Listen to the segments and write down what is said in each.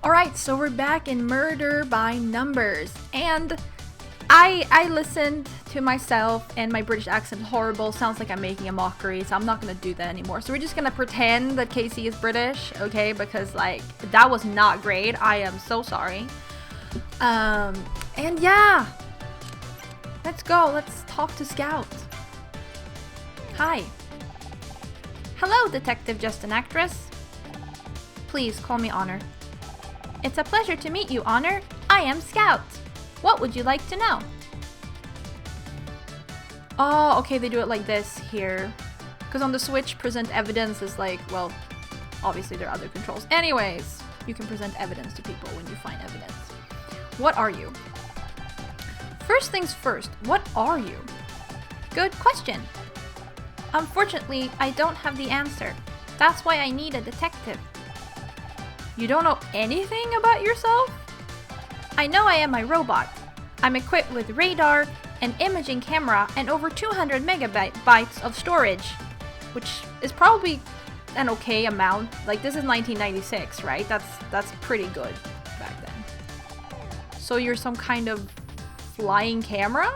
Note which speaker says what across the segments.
Speaker 1: Alright, so we're back in Murder by Numbers, and I listened to myself, and my British accent is horrible, sounds like I'm making a mockery, so I'm not gonna do that anymore. So we're just gonna pretend that Casey is British, okay, because like, that was not great, I am so sorry. And yeah, let's go, let's talk to Scout. Hi. Hello, Detective Just an Actress. Please call me Honor. It's a pleasure to meet you, Honor. I am Scout. What would you like to know? Oh, okay, they do it like this here. Because on the Switch, present evidence is like, well, obviously there are other controls. Anyways, you can present evidence to people when you find evidence. What are you? First things first, what are you? Good question. Unfortunately, I don't have the answer. That's why I need a detective. You don't know anything about yourself? I know I am a robot. I'm equipped with radar, an imaging camera, and over 200 megabytes of storage, which is probably an okay amount. Like, this is 1996, right? That's pretty good back then. So you're some kind of flying camera?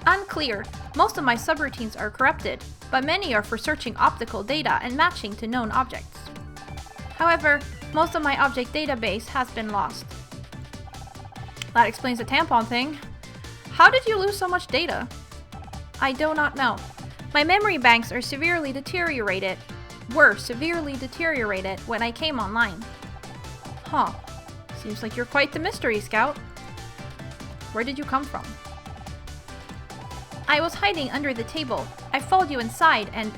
Speaker 1: Unclear. Most of my subroutines are corrupted, but many are for searching optical data and matching to known objects. However, most of my object database has been lost. That explains the tampon thing. How did you lose so much data? I do not know. My memory banks are severely deteriorated. Were severely deteriorated when I came online. Huh. Seems like you're quite the mystery, Scout. Where did you come from? I was hiding under the table. I followed you inside and...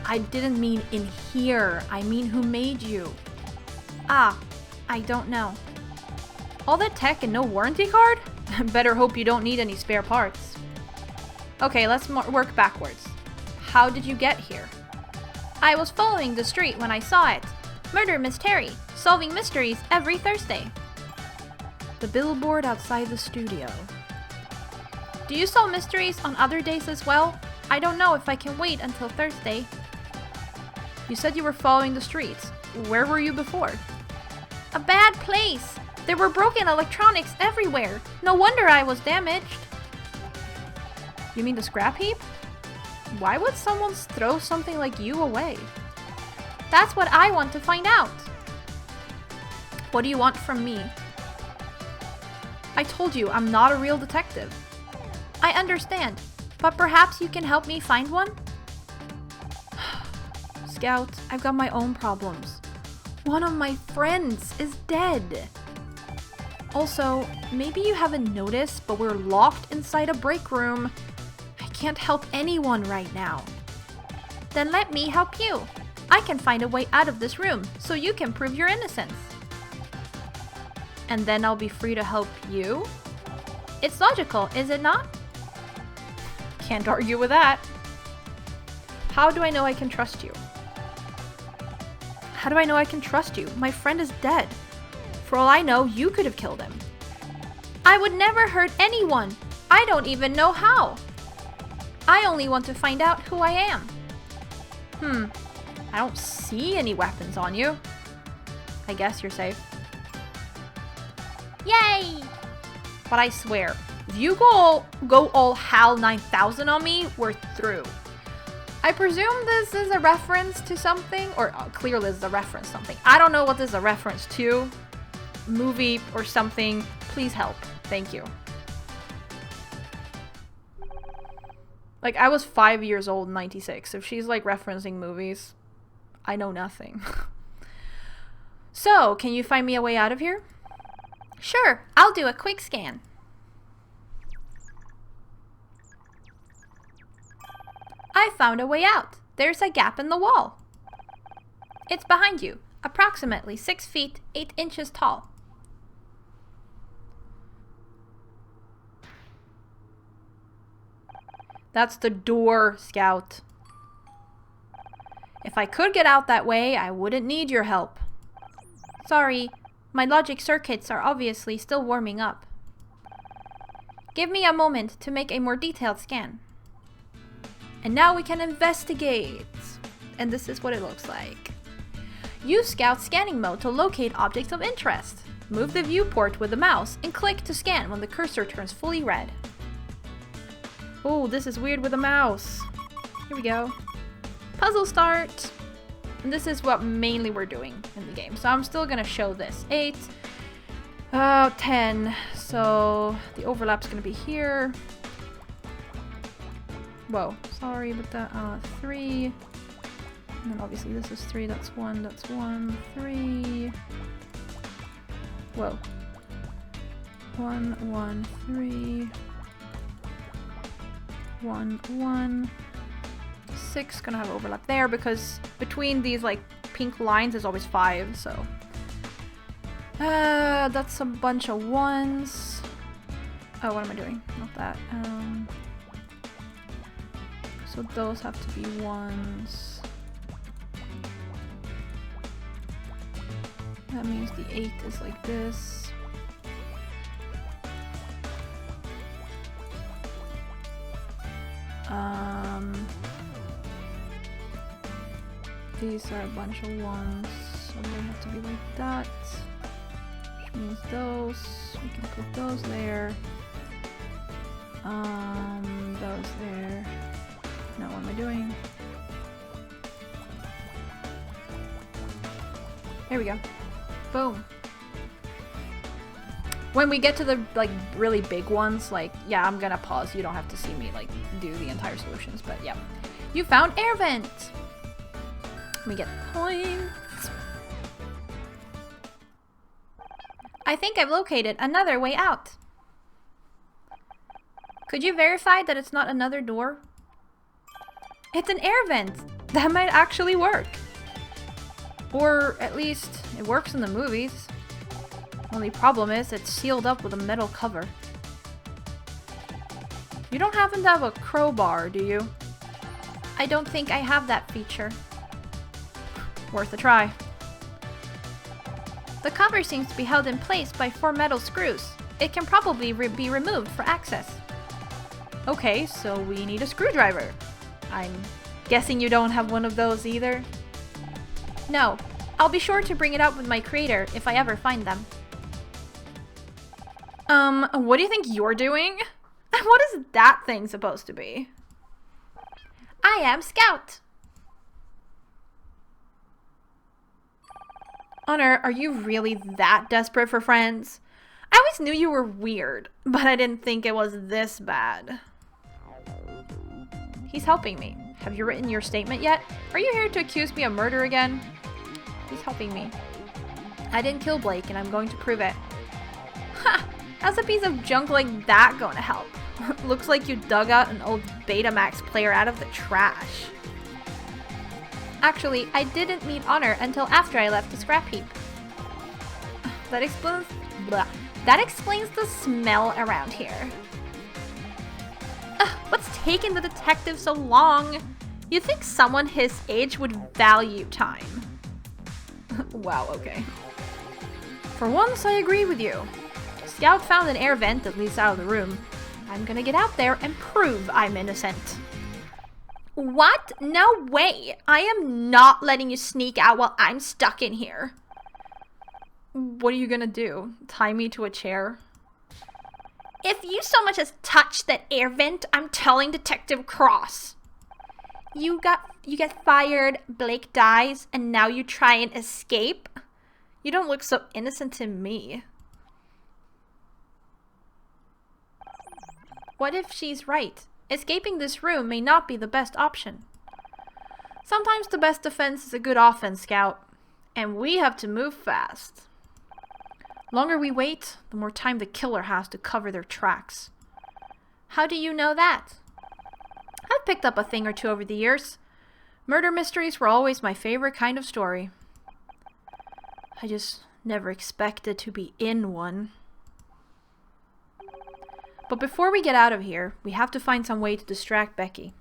Speaker 1: I didn't mean in here. I mean who made you. Ah, I don't know. All that tech and no warranty card? Better hope you don't need any spare parts. Okay, let's work backwards. How did you get here? I was following the street when I saw it. Murder Mystery, solving mysteries every Thursday. The billboard outside the studio. Do you solve mysteries on other days as well? I don't know if I can wait until Thursday. You said you were following the streets. Where were you before? A bad place. There were broken electronics everywhere. No wonder I was damaged. You mean the scrap heap? Why would someone throw something like you away? That's what I want to find out. What do you want from me? I told you I'm not a real detective. I understand, but perhaps you can help me find one? Scout, I've got my own problems. One of my friends is dead. Also, maybe you haven't noticed, but we're locked inside a break room. I can't help anyone right now. Then let me help you. I can find a way out of this room, so you can prove your innocence. And then I'll be free to help you? It's logical, is it not? Can't argue with that. How do I know I can trust you? How do I know I can trust you? My friend is dead. For all I know, you could have killed him. I would never hurt anyone. I don't even know how. I only want to find out who I am. I don't see any weapons on you. I guess you're safe. Yay! But I swear, if you go all HAL 9000 on me, we're through. I presume this is a reference to something, or clearly this is a reference to something. I don't know what this is a reference to. Movie or something. Please help. Thank you. Like, I was 5 years old in 96. If she's like referencing movies, I know nothing. So, can you find me a way out of here? Sure, I'll do a quick scan. I found a way out. There's a gap in the wall. It's behind you, approximately 6 feet, 8 inches tall. That's the door, Scout. If I could get out that way, I wouldn't need your help. Sorry, my logic circuits are obviously still warming up. Give me a moment to make a more detailed scan. And now we can investigate. And this is what it looks like. Use Scout scanning mode to locate objects of interest. Move the viewport with the mouse and click to scan when the cursor turns fully red. Oh, this is weird with the mouse. Here we go. Puzzle start. And this is what mainly we're doing in the game. So I'm still gonna show this. 8, 10. So the overlap's gonna be here. Whoa, sorry about that. 3. And then obviously this is 3, that's 1, that's 1, 3. Whoa. 1, 1, 3. 1, 1. 6 gonna have overlap there because between these like pink lines is always 5, so. That's a bunch of 1s. Oh, what am I doing? Not that. So those have to be 1s. That means the 8 is like this. These are a bunch of 1s, so they have to be like that. Which means those, we can put those there. Those there. Now what am I doing? There we go. Boom. When we get to the like really big ones, like, yeah, I'm gonna pause. You don't have to see me like do the entire solutions, but yeah. You found air vent. We get points. I think I've located another way out. Could you verify that it's not another door? It's an air vent. That might actually work. Or at least it works in the movies. Only problem is it's sealed up with a metal cover. You don't happen to have a crowbar, do you? I don't think I have that feature. Worth a try. The cover seems to be held in place by 4 metal screws. It can probably be removed for access. Okay, so we need a screwdriver. I'm guessing you don't have one of those either? No, I'll be sure to bring it up with my creator if I ever find them. What do you think you're doing? What is that thing supposed to be? I am Scout. Honor, are you really that desperate for friends? I always knew you were weird, but I didn't think it was this bad. He's helping me. Have you written your statement yet? Are you here to accuse me of murder again? He's helping me. I didn't kill Blake, and I'm going to prove it. Ha! How's a piece of junk like that going to help? Looks like you dug out an old Betamax player out of the trash. Actually, I didn't meet Honor until after I left the scrap heap. That explains... Blah. That explains the smell around here. What's taking the detective so long? You'd think someone his age would value time. Wow, okay. For once, I agree with you. Scout found an air vent that leads out of the room. I'm gonna get out there and prove I'm innocent. What? No way! I am not letting you sneak out while I'm stuck in here. What are you gonna do? Tie me to a chair? If you so much as touch that air vent, I'm telling Detective Cross. You get fired, Blake dies, and now you try and escape? You don't look so innocent to me. What if she's right? Escaping this room may not be the best option. Sometimes the best defense is a good offense, Scout. And we have to move fast. Longer we wait, the more time the killer has to cover their tracks. How do you know that? I've picked up a thing or two over the years. Murder mysteries were always my favorite kind of story. I just never expected to be in one. But before we get out of here, we have to find some way to distract Becky.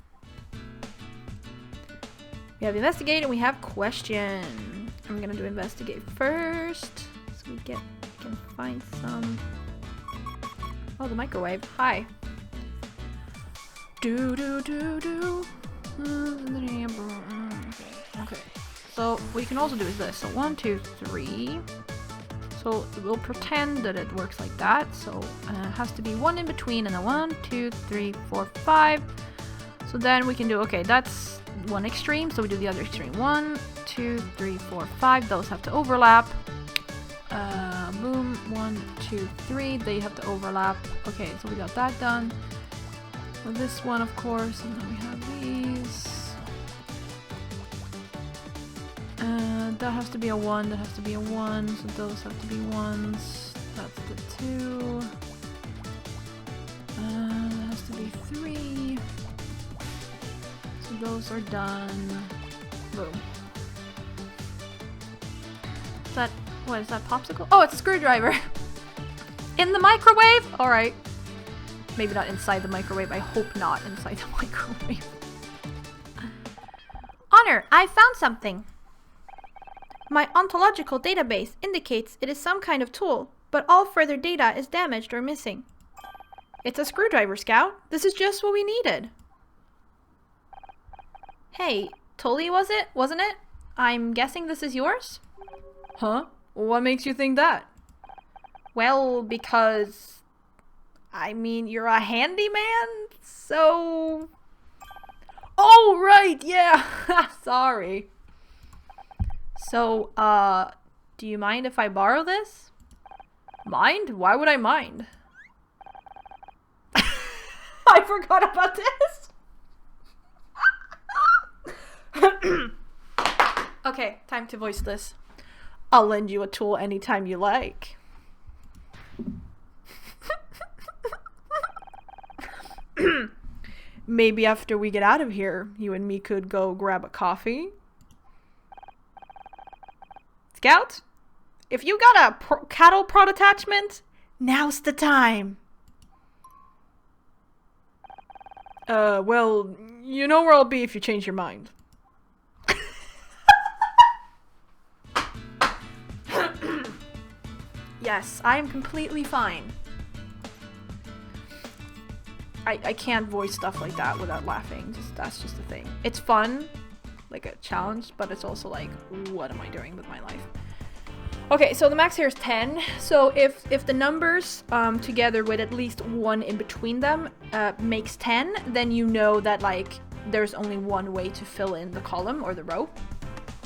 Speaker 1: We have investigate and we have question. I'm gonna do investigate first, so we can find some. Oh, the microwave. Hi. Okay. So what you can also do is this. So 1, 2, 3. So we'll pretend that it works like that. So it has to be 1 in between, and then 1, 2, 3, 4, 5. So then we can do, okay, that's one extreme. So we do the other extreme. 1, 2, 3, 4, 5. Those have to overlap. Boom. 1, 2, 3. They have to overlap. Okay, so we got that done. Well, this one, of course, and then we have these. That has to be a 1, that has to be a 1, so those have to be 1s. That's the 2. That has to be 3. So those are done. Boom. Is that, what is that, popsicle? Oh, it's a screwdriver! In the microwave? Alright. Maybe not inside the microwave, I hope not inside the microwave. Honor, I found something! My ontological database indicates it is some kind of tool, but all further data is damaged or missing. It's a screwdriver, Scout. This is just what we needed. Hey, Tully wasn't it? I'm guessing this is yours? Huh? What makes you think that? Well, because... I mean, you're a handyman, so... Oh, right, yeah! Sorry. So, do you mind if I borrow this? Mind? Why would I mind? I forgot about this! Okay, time to voice this. I'll lend you a tool anytime you like. Maybe after we get out of here, you and me could go grab a coffee. Scout, if you got a cattle prod attachment, now's the time. Well, you know where I'll be if you change your mind. Yes, I am completely fine. I can't voice stuff like that without laughing. That's just the thing. It's fun, like a challenge, but it's also like, what am I doing with my life? Okay, so the max here is 10. So if the numbers together with at least 1 in between them makes 10, then you know that like there's only one way to fill in the column or the row.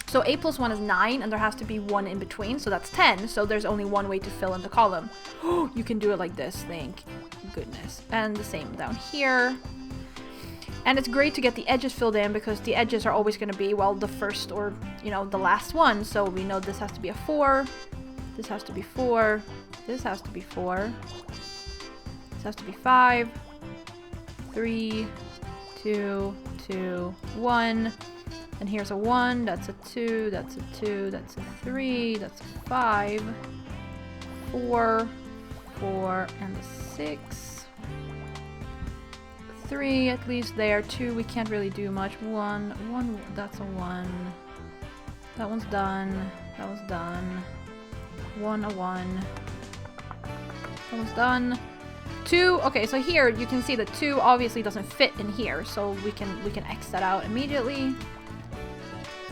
Speaker 1: So 8 plus 1 is 9, and there has to be 1 in between, so that's 10. So there's only one way to fill in the column. You can do it like this, thank goodness. And the same down here. And it's great to get the edges filled in because the edges are always going to be, well, the first or, you know, the last one. So we know this has to be a 4. This has to be 4. This has to be 4. This has to be 5. 3, 2, 2, 1. And here's a 1, that's a 2, that's a 2, that's a 3, that's a 5, 4, 4, and a 6. 3 at least there. 2 we can't really do much. 1, that's a 1. That one's done. That one's done. 1, a 1. That one's done. 2, okay, so here you can see that 2 obviously doesn't fit in here, so we can X that out immediately.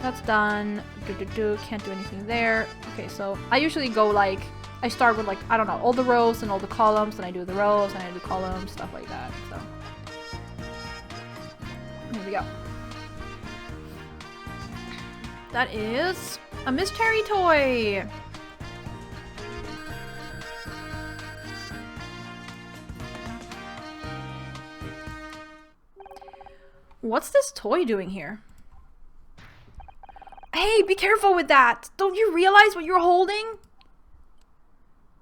Speaker 1: That's done. Can't do anything there. Okay, so I usually go like, I start with like, I don't know, all the rows and all the columns, and I do the rows and I do columns, stuff like that. So here we go. That is a mystery toy. What's this toy doing here? Hey, be careful with that! Don't you realize what you're holding?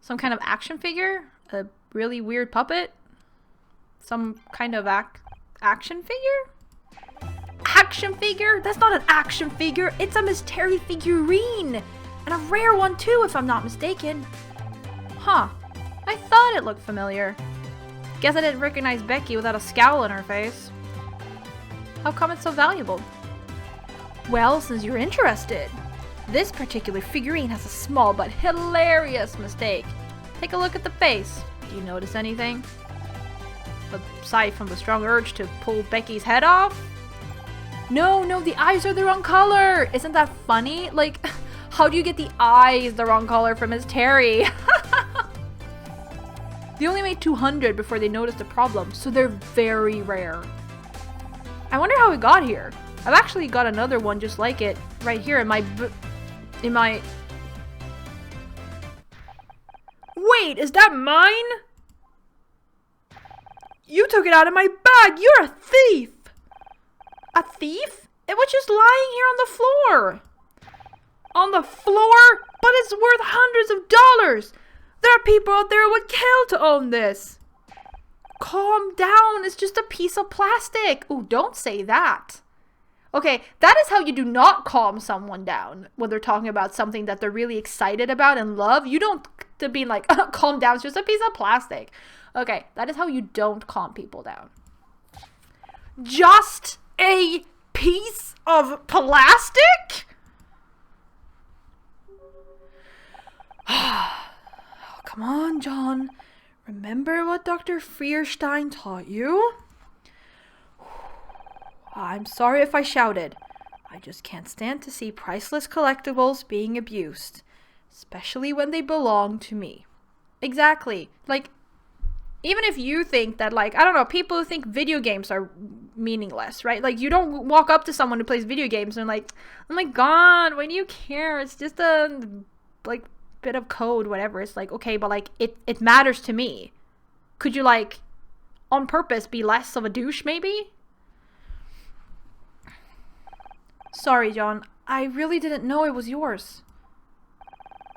Speaker 1: Some kind of action figure? A really weird puppet? Some kind of action figure? Action figure? That's not an action figure! It's a mystery figurine! And a rare one too, if I'm not mistaken. Huh. I thought it looked familiar. Guess I didn't recognize Becky without a scowl on her face. How come it's so valuable? Well, since you're interested, this particular figurine has a small but hilarious mistake. Take a look at the face. Do you notice anything? Aside from the strong urge to pull Becky's head off? No, no, the eyes are the wrong color. Isn't that funny? Like, how do you get the eyes the wrong color from Miss Terry? They only made 200 before they noticed the problem, so they're very rare. I wonder how it got here. I've actually got another one just like it right here in my... Wait, is that mine? You took it out of my bag. You're a thief. A thief? It was just lying here on the floor. On the floor? But it's worth hundreds of dollars. There are people out there who would kill to own this. Calm down. It's just a piece of plastic. Ooh, don't say that. Okay, that is how you do not calm someone down when they're talking about something that they're really excited about and love. You don't to be like, calm down, it's just a piece of plastic. Okay, that is how you don't calm people down. Just a piece of plastic? Oh, come on, John. Remember what Dr. Fierstein taught you? I'm sorry if I shouted. I just can't stand to see priceless collectibles being abused. Especially when they belong to me. Exactly. Like, even if you think that, like, I don't know, people who think video games are meaningless, right? Like, you don't walk up to someone who plays video games and like, oh my god, why do you care? It's just a, like, bit of code, whatever. It's like, okay, but like, it matters to me. Could you, like, on purpose be less of a douche, maybe? Sorry, John. I really didn't know it was yours.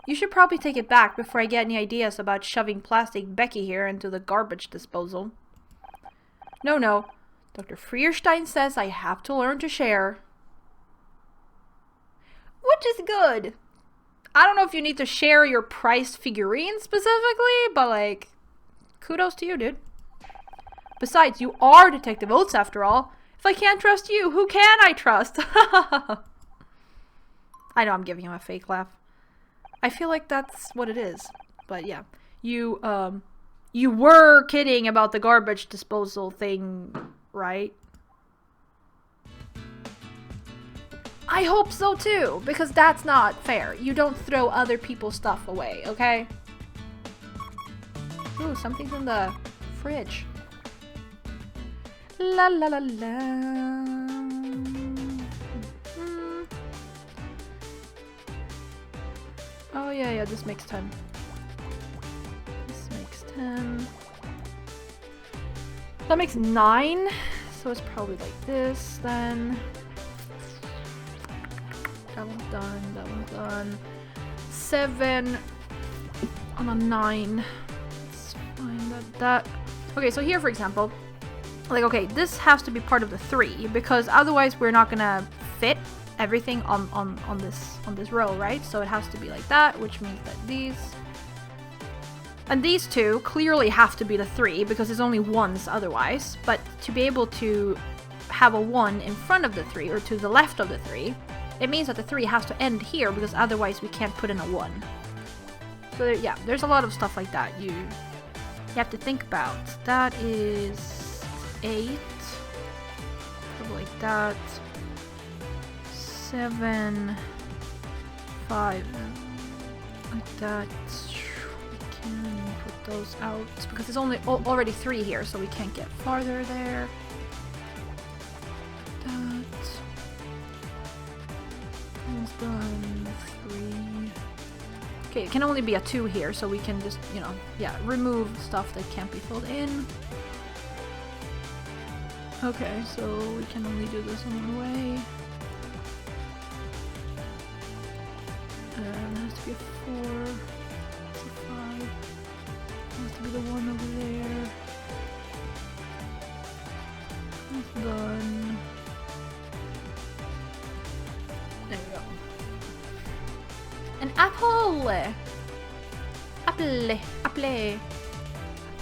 Speaker 1: You should probably take it back before I get any ideas about shoving plastic Becky here into the garbage disposal. No, no. Dr. Fierstein says I have to learn to share. Which is good. I don't know if you need to share your priced figurine specifically, but like, kudos to you, dude. Besides, you are Detective Oates after all. If I can't trust you, who can I trust? I know I'm giving him a fake laugh. I feel like that's what it is. But yeah. You were kidding about the garbage disposal thing, right? I hope so too, because that's not fair. You don't throw other people's stuff away, okay? Ooh, something's in the fridge. La la la la. Oh yeah, this makes 10. This makes 10. That makes 9. So it's probably like this then. That one's done, that one's done. 7 on a 9. Let's find that. Okay, so here for example, like, okay, this has to be part of the 3 because otherwise we're not gonna fit everything on this row, right? So it has to be like that, which means that these and these two clearly have to be the 3 because there's only ones otherwise. But to be able to have a 1 in front of the 3 or to the left of the 3, it means that the 3 has to end here because otherwise we can't put in a 1. So yeah, there's a lot of stuff like that you have to think about. That is 8, probably like that. 7, 5, like that. We can put those out because there's only already 3 here, so we can't get farther there. That one's done. 3. Okay, it can only be a 2 here, so we can just, you know, yeah, remove stuff that can't be filled in. Okay, so we can only do this in one way. It has to be a 4. It's a 5. It has to be the 1 over there. It's done. There we go. An apple! Apple! Apple!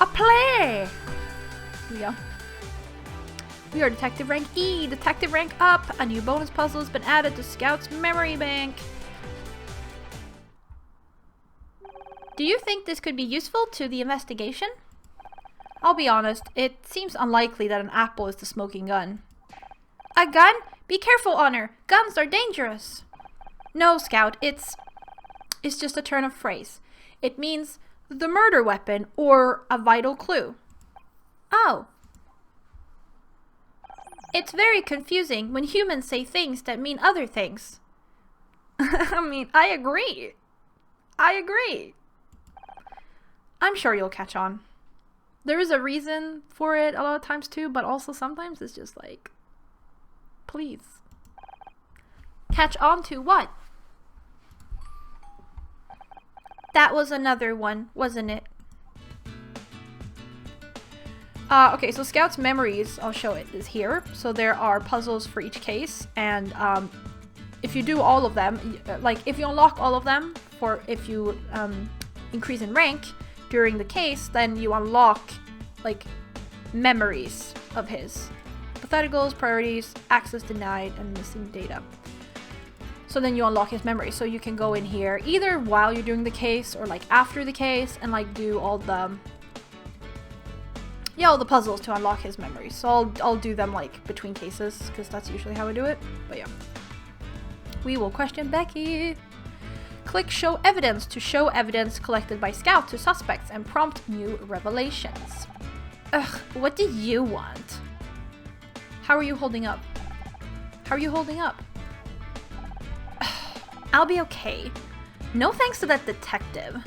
Speaker 1: Apple! Here we go. We are Detective Rank E! Detective Rank up! A new bonus puzzle has been added to Scout's memory bank. Do you think this could be useful to the investigation? I'll be honest, it seems unlikely that an apple is the smoking gun. A gun? Be careful, Honor. Guns are dangerous. No, Scout, it's just a turn of phrase. It means the murder weapon or a vital clue. Oh. It's very confusing when humans say things that mean other things. I mean, I agree. I'm sure you'll catch on. There is a reason for it a lot of times too, but also sometimes it's just like, please. Catch on to what? That was another one, wasn't it? Okay, so Scout's memories, I'll show it, is here. So there are puzzles for each case, and if you do all of them, like if you unlock all of them, for if you increase in rank during the case, then you unlock like memories of his. Hypotheticals, priorities, access denied, and missing data. So then you unlock his memory. So you can go in here either while you're doing the case or like after the case and like do all the puzzles to unlock his memories. So I'll do them like between cases because that's usually how I do it. But yeah. We will question Becky. Click show evidence to show evidence collected by Scout to suspects and prompt new revelations. Ugh, what do you want? How are you holding up? I'll be okay. No thanks to that detective.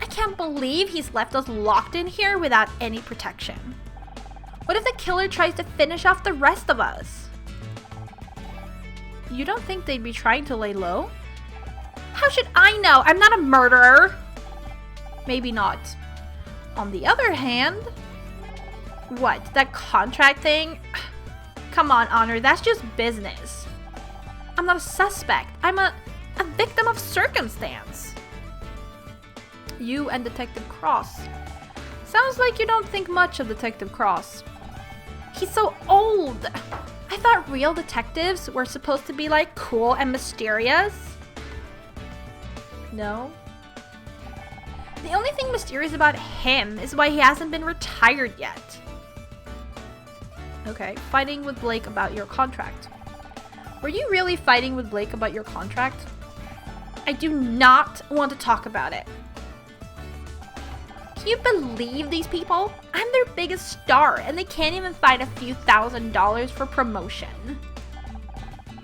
Speaker 1: I can't believe he's left us locked in here without any protection. What if the killer tries to finish off the rest of us? You don't think they'd be trying to lay low? How should I know? I'm not a murderer. Maybe not. On the other hand... What? That contract thing? Come on, Honor. That's just business. I'm not a suspect. I'm a victim of circumstance. You and Detective Cross. Sounds like you don't think much of Detective Cross. He's so old. I thought real detectives were supposed to be like cool and mysterious. No. The only thing mysterious about him is why he hasn't been retired yet. Okay, fighting with Blake about your contract. Were you really fighting with Blake about your contract? I do not want to talk about it. Can you believe these people? I'm their biggest star and they can't even find a few $1,000s for promotion.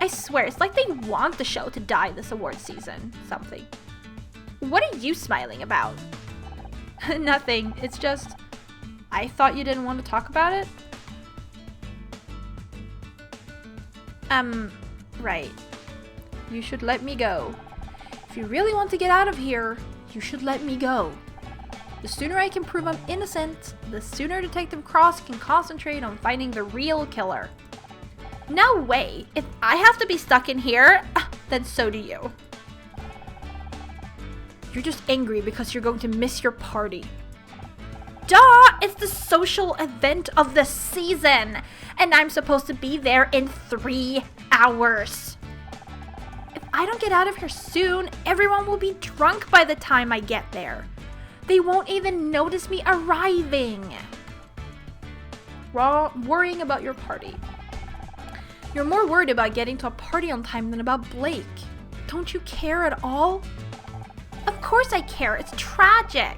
Speaker 1: I swear, it's like they want the show to die this award season. Something. What are you smiling about? Nothing. It's just... I thought you didn't want to talk about it? Right. You should let me go. If you really want to get out of here, you should let me go. The sooner I can prove I'm innocent, the sooner Detective Cross can concentrate on finding the real killer. No way! If I have to be stuck in here, then so do you. You're just angry because you're going to miss your party. Duh! It's the social event of the season! And I'm supposed to be there in 3 hours. If I don't get out of here soon, everyone will be drunk by the time I get there. They won't even notice me arriving. Worrying about your party. You're more worried about getting to a party on time than about Blake. Don't you care at all? Of course I care. It's tragic.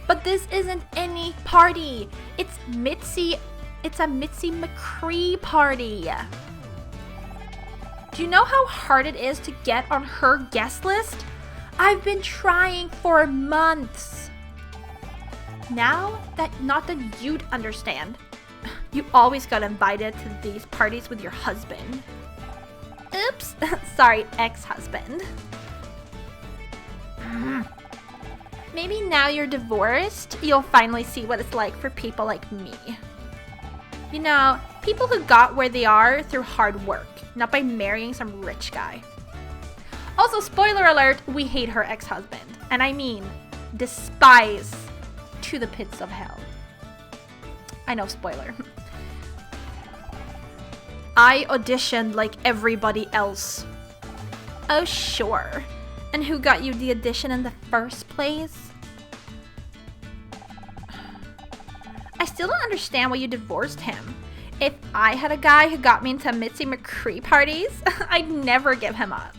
Speaker 1: But this isn't any party. It's a Mitzi McCree party. Do you know how hard it is to get on her guest list? I've been trying for months. Now that not that you'd understand. You always got invited to these parties with your husband. Oops. Sorry, ex-husband. Maybe now you're divorced, you'll finally see what it's like for people like me. You know, people who got where they are through hard work, not by marrying some rich guy. Also, spoiler alert, we hate her ex-husband. And I mean, despise to the pits of hell. I know, spoiler. I auditioned like everybody else. Oh, sure. And who got you the audition in the first place? I still don't understand why you divorced him. If I had a guy who got me into Mitzi McCree parties, I'd never give him up.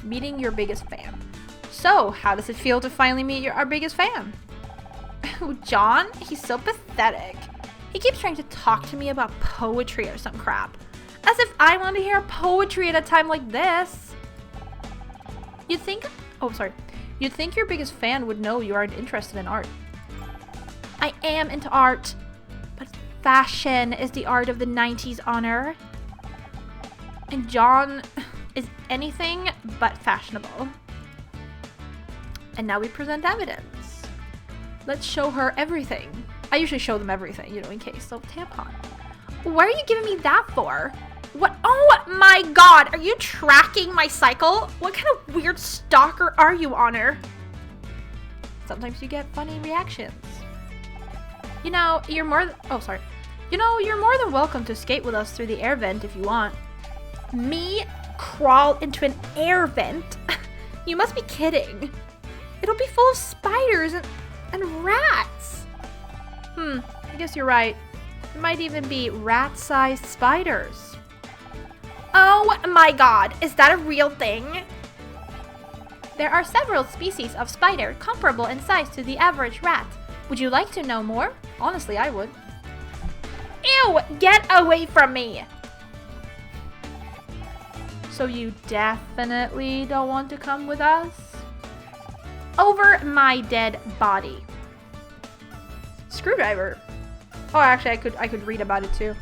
Speaker 1: Meeting your biggest fan. So, how does it feel to finally meet our biggest fan? John? He's so pathetic. He keeps trying to talk to me about poetry or some crap. As if I want to hear poetry at a time like this. You'd think your biggest fan would know you aren't interested in art. I am into art. But fashion is the art of the 90s, Honor. And John is anything but fashionable. And now we present evidence. Let's show her everything. I usually show them everything, in case. So, tampon. What are you giving me that for? What? Oh my god! Are you tracking my cycle? What kind of weird stalker are you, Honor? Sometimes you get funny reactions. You're more than welcome to skate with us through the air vent if you want. Me crawl into an air vent? You must be kidding. It'll be full of spiders and rats. I guess you're right. It might even be rat-sized spiders. Oh my god, is that a real thing? There are several species of spider comparable in size to the average rat. Would you like to know more? Honestly, I would. Ew! Get away from me! So you definitely don't want to come with us? Over my dead body. Screwdriver. Oh, actually, I could read about it too.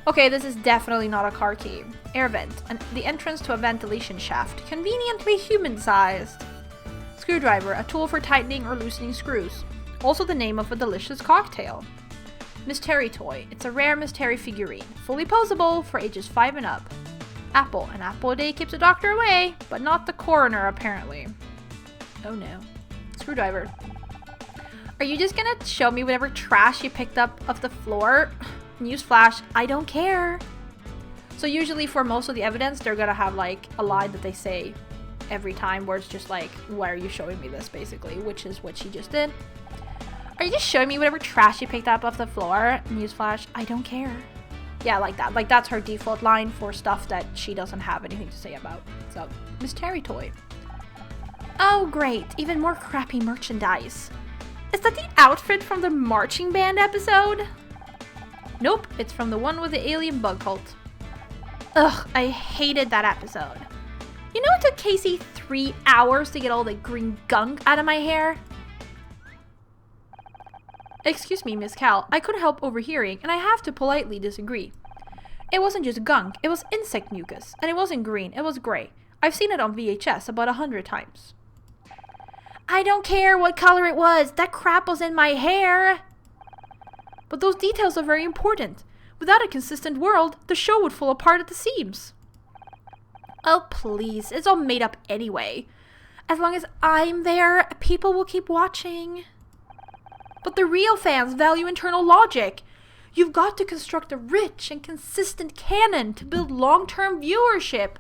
Speaker 1: Okay, this is definitely not a car key. Air vent. The entrance to a ventilation shaft. Conveniently human-sized. Screwdriver. A tool for tightening or loosening screws. Also the name of a delicious cocktail. Mystery toy. It's a rare mystery figurine. Fully posable for ages 5 and up. Apple. An apple a day keeps the doctor away, but not the coroner, apparently. Oh no. Screwdriver. Are you just gonna show me whatever trash you picked up off the floor? Newsflash, I don't care. So usually for most of the evidence, they're gonna have like a line that they say every time where it's just like, why are you showing me this, basically, which is what she just did. Are you just showing me whatever trash you picked up off the floor? Newsflash, I don't care. Yeah, like that. Like that's her default line for stuff that she doesn't have anything to say about. So, mystery toy. Oh great, even more crappy merchandise. Is that the outfit from the marching band episode? Nope, it's from the one with the alien bug cult. Ugh, I hated that episode. You know it took Casey 3 hours to get all the green gunk out of my hair? Excuse me, Miss Cal, I couldn't help overhearing, and I have to politely disagree. It wasn't just gunk, it was insect mucus, and it wasn't green, it was gray. I've seen it on VHS about 100 times. I don't care what color it was, that crap was in my hair! But those details are very important. Without a consistent world, the show would fall apart at the seams. Oh please, it's all made up anyway. As long as I'm there, people will keep watching. But the real fans value internal logic. You've got to construct a rich and consistent canon to build long-term viewership.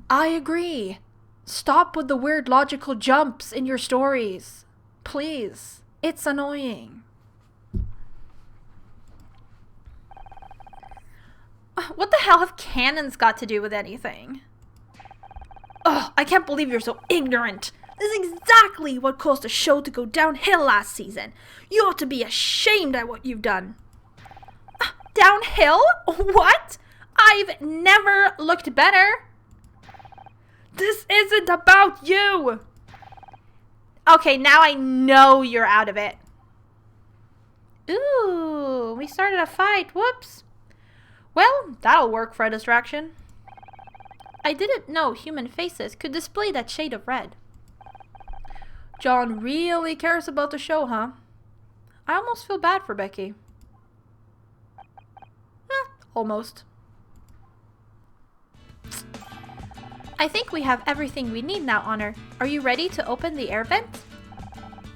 Speaker 1: I agree. Stop with the weird logical jumps in your stories. Please. It's annoying. What the hell have canons got to do with anything? Ugh, I can't believe you're so ignorant. This is exactly what caused the show to go downhill last season. You ought to be ashamed at what you've done. Downhill? What? I've never looked better. This isn't about you. Okay, now I know you're out of it. Ooh, we started a fight. Whoops. Well, that'll work for a distraction. I didn't know human faces could display that shade of red. John really cares about the show, huh? I almost feel bad for Becky. Almost. I think we have everything we need now, Honor. Are you ready to open the air vent?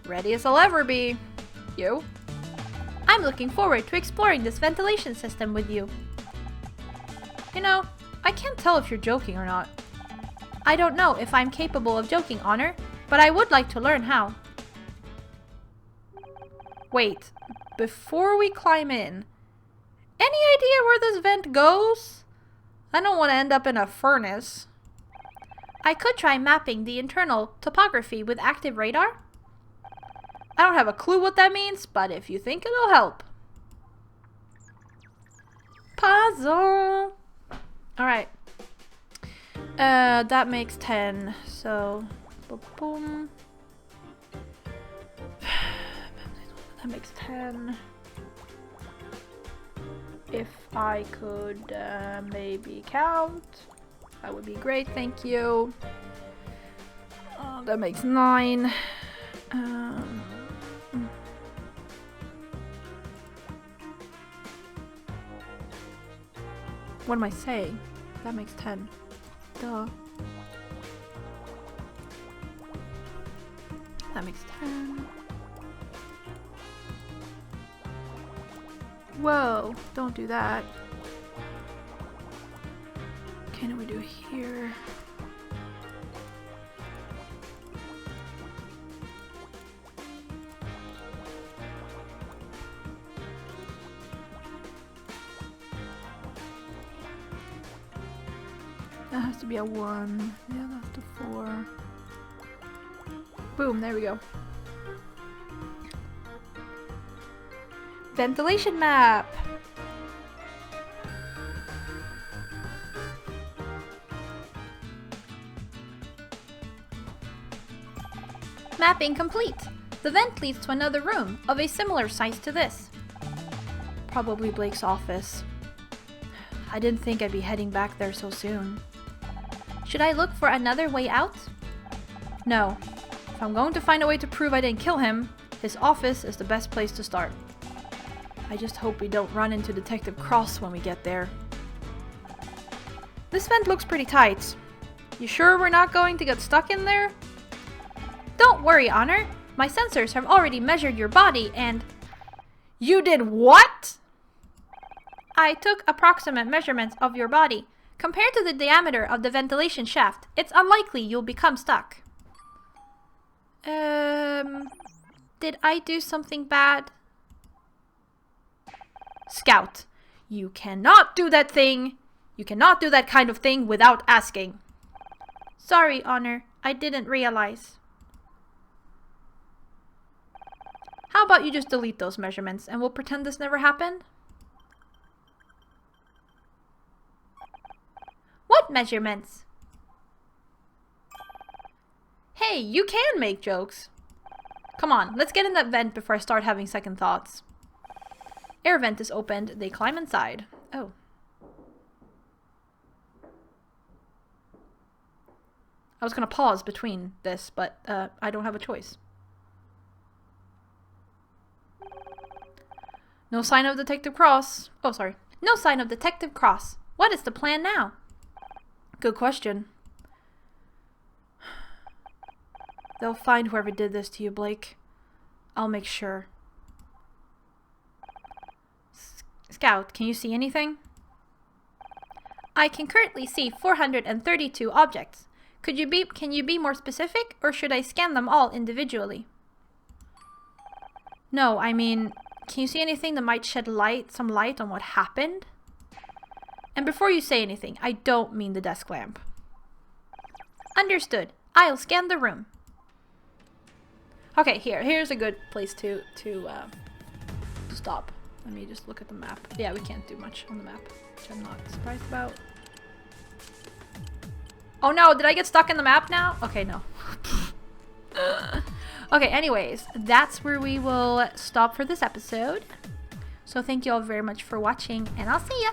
Speaker 1: Ready as I'll ever be. You? I'm looking forward to exploring this ventilation system with you. You know, I can't tell if you're joking or not. I don't know if I'm capable of joking, Honor, but I would like to learn how. Wait, before we climb in, any idea where this vent goes? I don't want to end up in a furnace. I could try mapping the internal topography with active radar. I don't have a clue what that means, but if you think it'll help. Puzzle! Alright. That makes 10, so... boom. That makes 10. If I could maybe count, that would be great, thank you. That makes 9. What am I saying? That makes 10. Duh. That makes 10. Whoa, don't do that. Okay, now we do here. That has to be a 1. Yeah, that's the 4. Boom, there we go. Ventilation map! Mapping complete! The vent leads to another room of a similar size to this. Probably Blake's office. I didn't think I'd be heading back there so soon. Should I look for another way out? No. If I'm going to find a way to prove I didn't kill him, his office is the best place to start. I just hope we don't run into Detective Cross when we get there. This vent looks pretty tight. You sure we're not going to get stuck in there? Don't worry, Honor. My sensors have already measured your body and... You did what? I took approximate measurements of your body. Compared to the diameter of the ventilation shaft, it's unlikely you'll become stuck. Did I do something bad? Scout, you cannot do that thing. You cannot do that kind of thing without asking. Sorry, Honor. I didn't realize. How about you just delete those measurements and we'll pretend this never happened? What measurements? Hey, you can make jokes. Come on, let's get in that vent before I start having second thoughts. Air vent is opened. They climb inside. Oh. I was gonna pause between this, but I don't have a choice. No sign of Detective Cross. Oh, sorry. No sign of Detective Cross. What is the plan now? Good question. They'll find whoever did this to you, Blake. I'll make sure. Scout, can you see anything? I can currently see 432 objects. Can you be more specific, or should I scan them all individually? No, I mean, can you see anything that might shed some light on what happened? And before you say anything, I don't mean the desk lamp. Understood. I'll scan the room. Okay, here's a good place to stop. Let me just look at the map. Yeah, we can't do much on the map, which I'm not surprised about. Oh no, did I get stuck in the map now? Okay, no. Okay, anyways, that's where we will stop for this episode. So thank you all very much for watching, and I'll see ya!